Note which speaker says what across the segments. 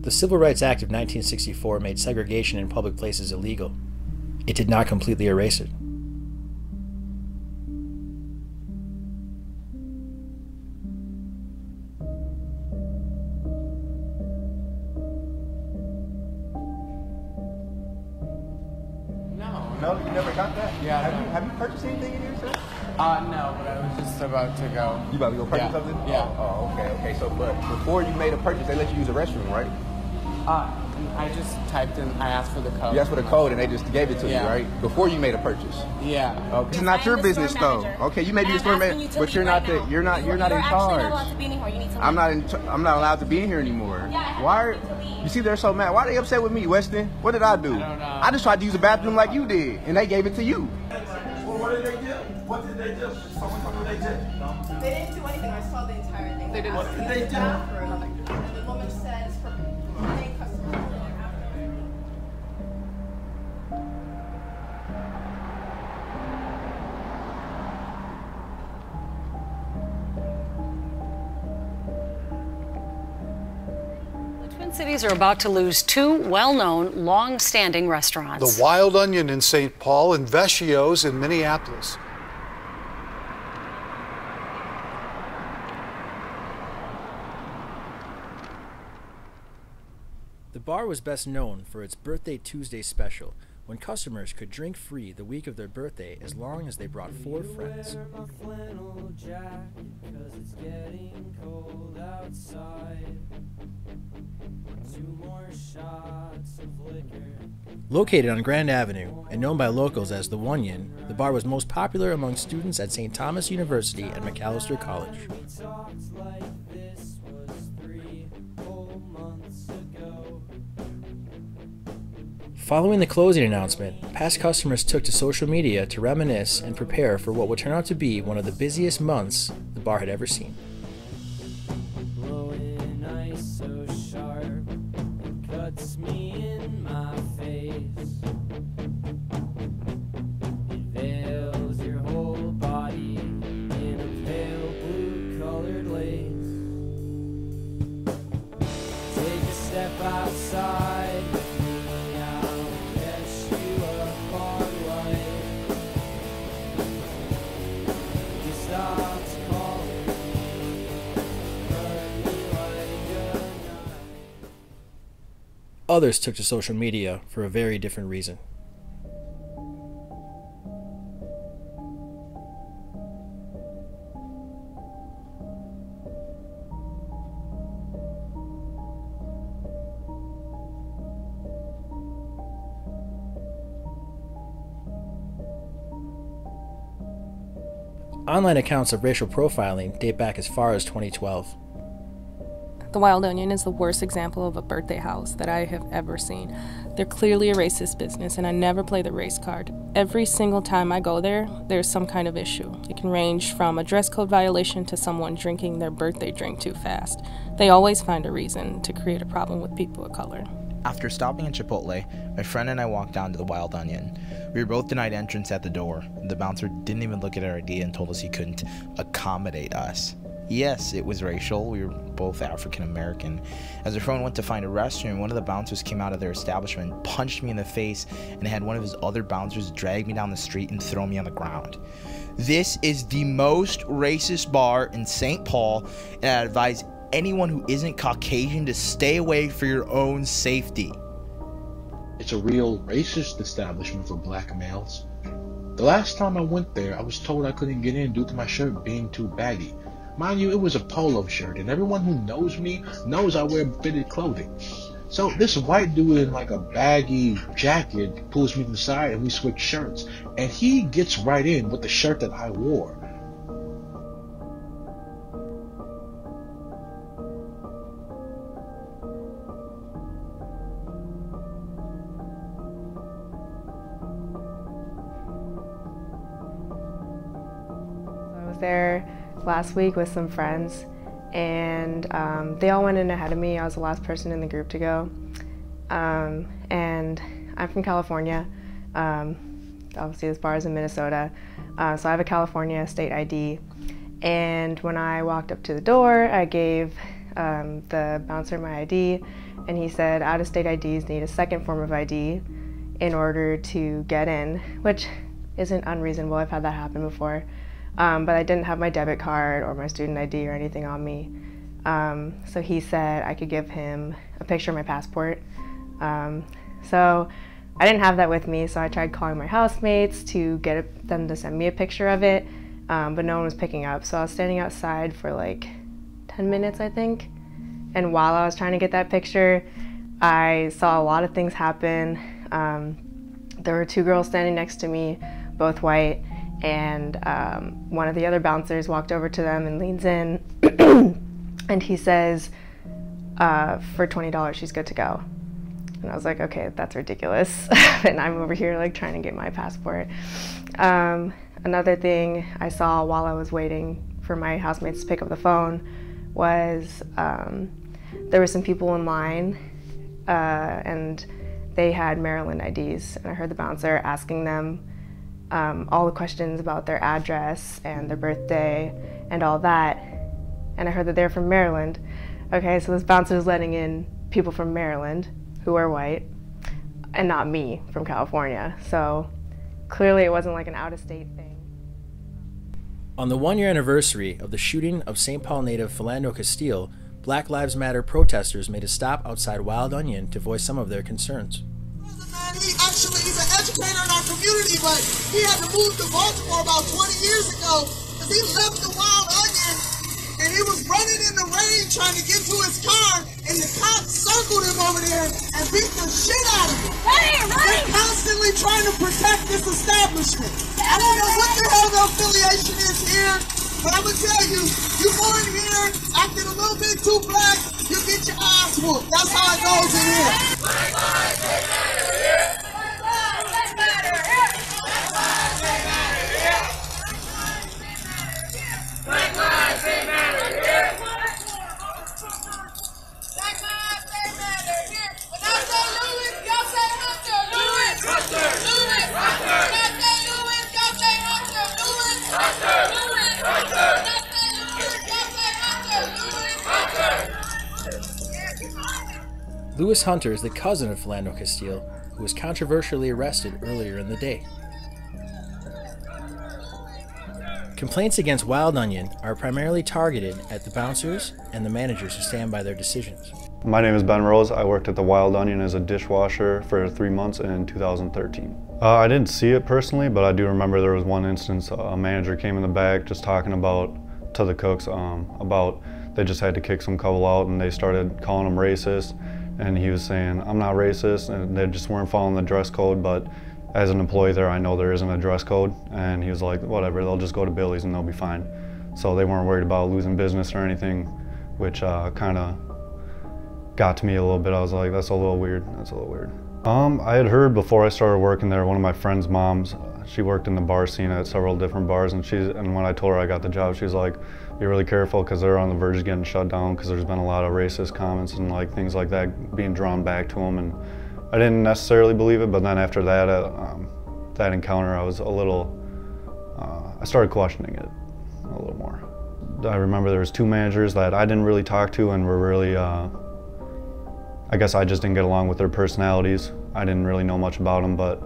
Speaker 1: The Civil Rights Act of 1964 made segregation in public places illegal. It did not completely erase it.
Speaker 2: No, you never got that?
Speaker 3: Yeah.
Speaker 2: Have you purchased anything in here, sir?
Speaker 3: No, but I was just about to go.
Speaker 2: You about to go purchase something?
Speaker 3: Yeah.
Speaker 2: Oh, okay. So, but before you made a purchase, they let you use the restroom, right?
Speaker 3: I just typed in, I asked for the code.
Speaker 2: You asked for the code and they just gave it to you,
Speaker 3: Yeah.
Speaker 2: right? Before you made a purchase.
Speaker 3: Yeah.
Speaker 2: Okay. It's not your business though. Okay, you may be a store manager, but you're not you're not in charge.
Speaker 4: Not allowed to be in here. You need to leave.
Speaker 2: I'm not allowed to be in here anymore.
Speaker 4: Yeah,
Speaker 2: Why? You see, they're so mad. Why are they upset with me, Weston? What did I do?
Speaker 3: I don't know.
Speaker 2: I just tried to use the bathroom like you did, and they gave it to you.
Speaker 5: Well, what did they do? What did they do? Someone told me they did.
Speaker 6: They didn't do anything. I saw the entire thing.
Speaker 4: They didn't.
Speaker 5: What did they do?
Speaker 6: And the woman says for paying customers.
Speaker 7: Twin Cities are about to lose two well-known, long-standing restaurants.
Speaker 8: The Wild Onion in St. Paul and Vecchio's in Minneapolis.
Speaker 1: The bar was best known for its Birthday Tuesday special, when customers could drink free the week of their birthday as long as they brought 4 friends. Located on Grand Avenue and known by locals as the Wonyon, the bar was most popular among students at St. Thomas University and Macalester College. Following the closing announcement, past customers took to social media to reminisce and prepare for what would turn out to be one of the busiest months the bar had ever seen. Others took to social media for a very different reason. Online accounts of racial profiling date back as far as 2012.
Speaker 9: The Wild Onion is the worst example of a birthday house that I have ever seen. They're clearly a racist business, and I never play the race card. Every single time I go there, there's some kind of issue. It can range from a dress code violation to someone drinking their birthday drink too fast. They always find a reason to create a problem with people of color.
Speaker 10: After stopping at Chipotle, my friend and I walked down to the Wild Onion. We were both denied entrance at the door. The bouncer didn't even look at our ID and told us he couldn't accommodate us. Yes, it was racial. We were both African American. As our friend went to find a restroom, one of the bouncers came out of their establishment, punched me in the face, and had one of his other bouncers drag me down the street and throw me on the ground. This is the most racist bar in St. Paul, and I advise anyone who isn't Caucasian to stay away for your own safety.
Speaker 11: It's a real racist establishment for black males. The last time I went there, I was told I couldn't get in due to my shirt being too baggy. Mind you, it was a polo shirt, and everyone who knows me knows I wear fitted clothing. So this white dude in like a baggy jacket pulls me to the side and we switch shirts, and he gets right in with the shirt that I wore.
Speaker 12: I was there last week with some friends, and they all went in ahead of me. I was the last person in the group to go. And I'm from California. Obviously this bar is in Minnesota. So I have a California state ID. And when I walked up to the door, I gave the bouncer my ID, and he said out-of-state IDs need a second form of ID in order to get in, which isn't unreasonable. I've had that happen before. But I didn't have my debit card or my student ID or anything on me. So he said I could give him a picture of my passport. So I didn't have that with me, so I tried calling my housemates to get them to send me a picture of it, but no one was picking up. So I was standing outside for like 10 minutes, I think. And while I was trying to get that picture, I saw a lot of things happen. There were two girls standing next to me, both white, and one of the other bouncers walked over to them and leans in, and he says, for $20, she's good to go. And I was like, okay, that's ridiculous. And I'm over here like trying to get my passport. Another thing I saw while I was waiting for my housemates to pick up the phone was there were some people in line and they had Maryland IDs. And I heard the bouncer asking them all the questions about their address and their birthday and all that. And I heard that they're from Maryland. Okay, so this bouncer is letting in people from Maryland who are white, and not me from California. So clearly it wasn't like an out-of-state thing.
Speaker 1: On the one-year anniversary of the shooting of St. Paul native Philando Castile, Black Lives Matter protesters made a stop outside Wild Onion to voice some of their concerns.
Speaker 5: He's an educator in our community, but he had to move to Baltimore about 20 years ago because he left the Wild Onion and he was running in the rain trying to get to his car, and the cops circled him over there and beat the shit out of him. They're constantly trying to protect this establishment. I don't know what the hell the affiliation is here, but I'm going to tell you, you go in here acting a little bit too black, you get your ass whooped. That's how it goes in here. Black lives matter here. Black lives matter here. Black lives matter here. Black lives matter here. Black lives matter here. When I say Lewis, y'all say Hunter. Lewis. Hunter. Lewis. Hunter. When I say Lewis, y'all say Hunter. Lewis. Hunter. Lewis. Hunter. When I say Lewis, y'all say Hunter. Lewis. Hunter.
Speaker 1: Lewis Hunter is the cousin of Philando Castile, who was controversially arrested earlier in the day. Complaints against Wild Onion are primarily targeted at the bouncers and the managers who stand by their decisions.
Speaker 4: My name is Ben Rose. I worked at the Wild Onion as a dishwasher for 3 months in 2013. I didn't see it personally, but I do remember there was one instance a manager came in the back just talking to the cooks about they just had to kick some couple out and they started calling them racist. And he was saying, I'm not racist, and they just weren't following the dress code, but as an employee there, I know there isn't a dress code. And he was like, whatever, they'll just go to Billy's and they'll be fine. So they weren't worried about losing business or anything, which kind of got to me a little bit. I was like, that's a little weird, that's a little weird. I had heard before I started working there, one of my friend's moms, she worked in the bar scene at several different bars, and when I told her I got the job, she was like, be really careful because they're on the verge of getting shut down because there's been a lot of racist comments and like things like that being drawn back to them. And I didn't necessarily believe it, but then after that, that encounter, I was a little, I started questioning it a little more. I remember there was two managers that I didn't really talk to and were really, I guess I just didn't get along with their personalities. I didn't really know much about them, but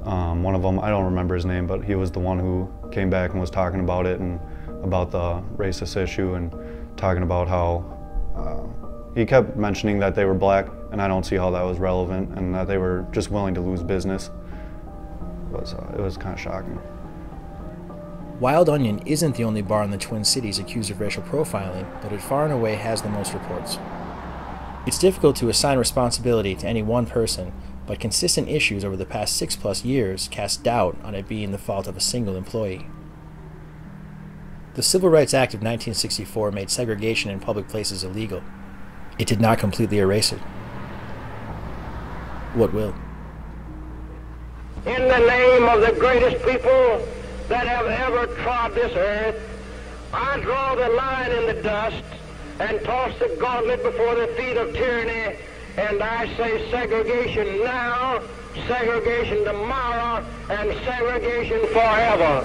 Speaker 4: one of them, I don't remember his name, but he was the one who came back and was talking about it and about the racist issue and talking about how he kept mentioning that they were black, and I don't see how that was relevant, and that they were just willing to lose business. It was kind of shocking.
Speaker 1: Wild Onion isn't the only bar in the Twin Cities accused of racial profiling, but it far and away has the most reports. It's difficult to assign responsibility to any one person, but consistent issues over the past 6+ years cast doubt on it being the fault of a single employee. The Civil Rights Act of 1964 made segregation in public places illegal. It did not completely erase it. What will?
Speaker 13: In the name of the greatest people that have ever trod this earth, I draw the line in the dust and toss the gauntlet before the feet of tyranny, and I say segregation now, segregation tomorrow, and segregation forever.